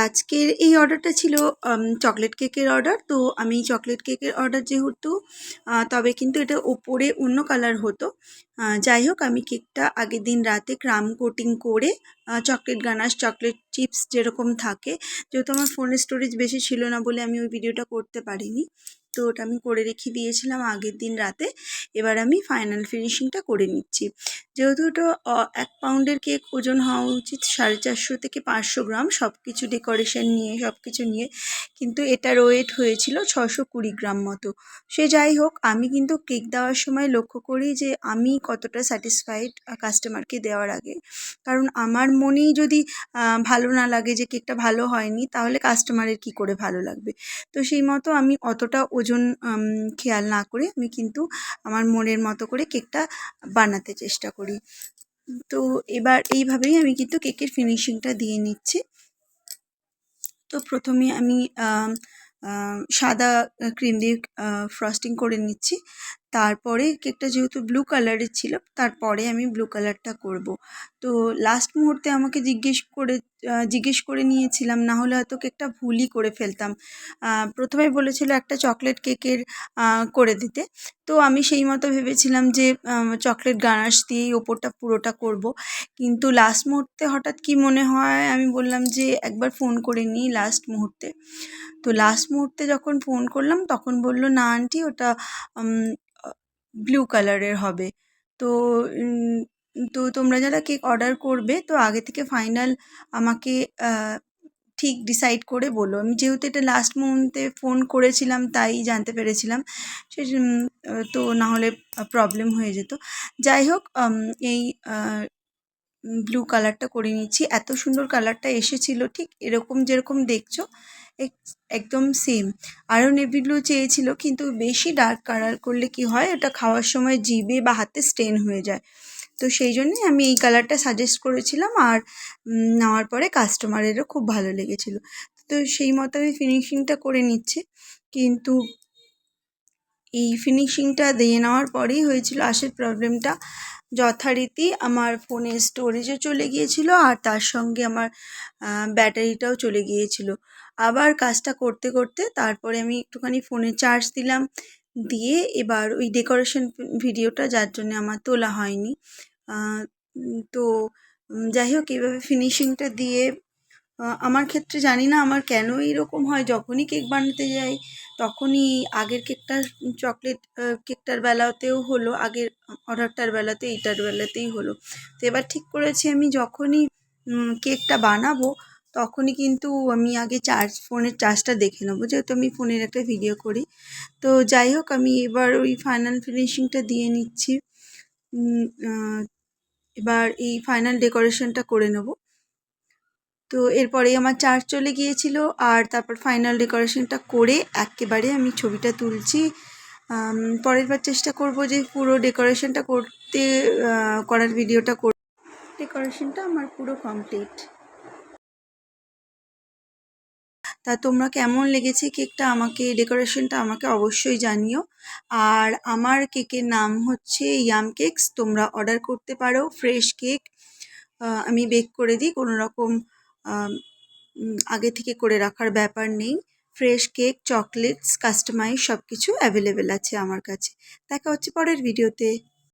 আজকের এই অর্ডারটা ছিল চকলেট কেকের অর্ডার। তো আমি চকলেট কেকের অর্ডার যেহেতু তবে কিন্তু এটা ওপরে অন্য কালার হতো। যাই হোক, আমি কেকটা আগের দিন রাতে ক্রাম কোটিং করে চকলেট গানাশ, চকলেট চিপস যেরকম থাকে, যেহেতু আমার ফোনের স্টোরেজ বেশি ছিল না বলে আমি ওই ভিডিওটা করতে পারিনি। তো ওটা আমি করে রেখে দিয়েছিলাম আগের দিন রাতে। এবার আমি ফাইনাল ফিনিশিংটা করে নিচ্ছি। যেহেতু এটা 1 পাউন্ডের কেক, ওজন হওয়া উচিত 450 থেকে 500 গ্রাম, সব কিছু ডেকোরেশন নিয়ে, সব কিছু নিয়ে। কিন্তু এটার ওয়েট হয়েছিল 620 গ্রাম মতো। সে যাই হোক, আমি কিন্তু কেক দেওয়ার সময় লক্ষ্য করি যে আমি কতটা স্যাটিসফাইড কাস্টমারকে দেওয়ার আগে। কারণ আমার মনেই যদি ভালো না লাগে যে কেকটা ভালো হয়নি, তাহলে কাস্টমারের কী করে ভালো লাগবে। তো সেই মতো আমি অতটা ওজন খেয়াল না করে আমি কিন্তু আমার মনের মতো করে কেকটা বানাতে চেষ্টা করি। তো এবার এইভাবেই আমি কিন্তু কেকের ফিনিশিংটা দিয়ে নিচ্ছি। তো প্রথমে আমি সাদা ক্রিম দিয়ে ফ্রস্টিং করে নিচ্ছি। তারপরে কেকটা যেহেতু ব্লু কালারের ছিল, তারপরে আমি ব্লু কালারটা করব। তো লাস্ট মুহূর্তে আমাকে জিজ্ঞেস করে নিয়েছিলাম, না হলে হয়তো কেকটা ভুলই করে ফেলতাম। প্রথমে বলেছিল একটা চকলেট কেকের করে দিতে। তো আমি সেই মতো ভেবেছিলাম যে চকলেট গানাশ দিয়েই ওপরটা পুরোটা করব। কিন্তু লাস্ট মুহূর্তে হঠাৎ কি মনে হয়, আমি বললাম যে একবার ফোন করে নিই লাস্ট মুহূর্তে। তো লাস্ট মুহূর্তে যখন ফোন করলাম, তখন বলল, না আন্টি, ওটা ব্লু কালারের হবে। তো তো তোমরা যারা কেক অর্ডার করবে, তো আগে থেকে ফাইনাল আমাকে ঠিক ডিসাইড করে বলো। আমি যেহেতু এটা লাস্ট মুহূর্তে ফোন করেছিলাম, তাই জানতে পেরেছিলাম। সে তো না হলে প্রবলেম হয়ে যেত। যাই হোক, এই ব্লু কালারটা করে নিচ্ছি। এত সুন্দর কালারটা এসেছিল, ঠিক এরকম যেরকম দেখছো একদম সেম। আরও নেভি ব্লু চেয়েছিল, কিন্তু বেশি ডার্ক কালার করলে কি হয়, ওটা খাওয়ার সময় জিভে বা হাতে স্টেন হয়ে যায়। তো সেই জন্যই আমি এই কালারটা সাজেস্ট করেছিলাম, আর নেওয়ার পরে কাস্টমারেরও খুব ভালো লেগেছিল। তো সেই মতো আমি ফিনিশিংটা করে নিচ্ছি। কিন্তু এই ফিনিশিংটা দিয়ে নেওয়ার পরেই হয়েছিল আসল প্রবলেমটা। যথারীতি আমার ফোনের স্টোরেজও চলে গিয়েছিল, আর তার সঙ্গে আমার ব্যাটারিটাও চলে গিয়েছিল। আবার কাজটা করতে করতে তারপরে আমি একটুখানি ফোনে চার্জ দিলাম, দিয়ে এবার ওই ডেকোরেশন ভিডিওটা, যার জন্য আমার তোলা হয়নি। তো যাই হোক, এইভাবে ফিনিশিংটা দিয়ে আমার ক্ষেত্রে জানি না আমার কেন এইরকম হয়, যখনই কেক বানাতে যাই তখনই আগের কেকটার চকলেট কেকটার বেলাতেও হলো, আগের অর্ডারটার বেলাতে, এইটার বেলাতেই হলো। তো এবার ঠিক করেছি আমি যখনই কেকটা বানাবো, তখনই কিন্তু আমি আগে ফোনের চার্জটা দেখে নেবো, যেহেতু আমি ফোনের একটা ভিডিও করি। তো যাই হোক, আমি এবার ওই ফাইনাল ফিনিশিংটা দিয়ে নিচ্ছি। এবার এই ফাইনাল ডেকোরেশনটা করে নেব। তো এরপরেই আমার চার্জ চলে গিয়েছিল, আর তারপর ফাইনাল ডেকোরেশনটা করে একেবারে আমি ছবিটা তুলছি। পরের বার চেষ্টা করব যে পুরো ডেকোরেশনটা করার ভিডিওটা ডেকোরেশনটা আমার পুরো কমপ্লিট। তা তোমরা কেমন লেগেছে কেকটা, ডেকোরেশনটা আমাকে অবশ্যই জানিও। আর আমার কেকের নাম হচ্ছে ইয়াম কেকস। তোমরা অর্ডার করতে পারো ফ্রেশ কেক। আমি বেক করে দিই, কোনো রকম আগে থেকে করে রাখার ব্যাপার নেই। ফ্রেশ কেক, চকলেটস, কাস্টমাইজ সব কিছু অ্যাভেলেবেল আছে আমার কাছে। দেখা হচ্ছে পরের ভিডিওতে।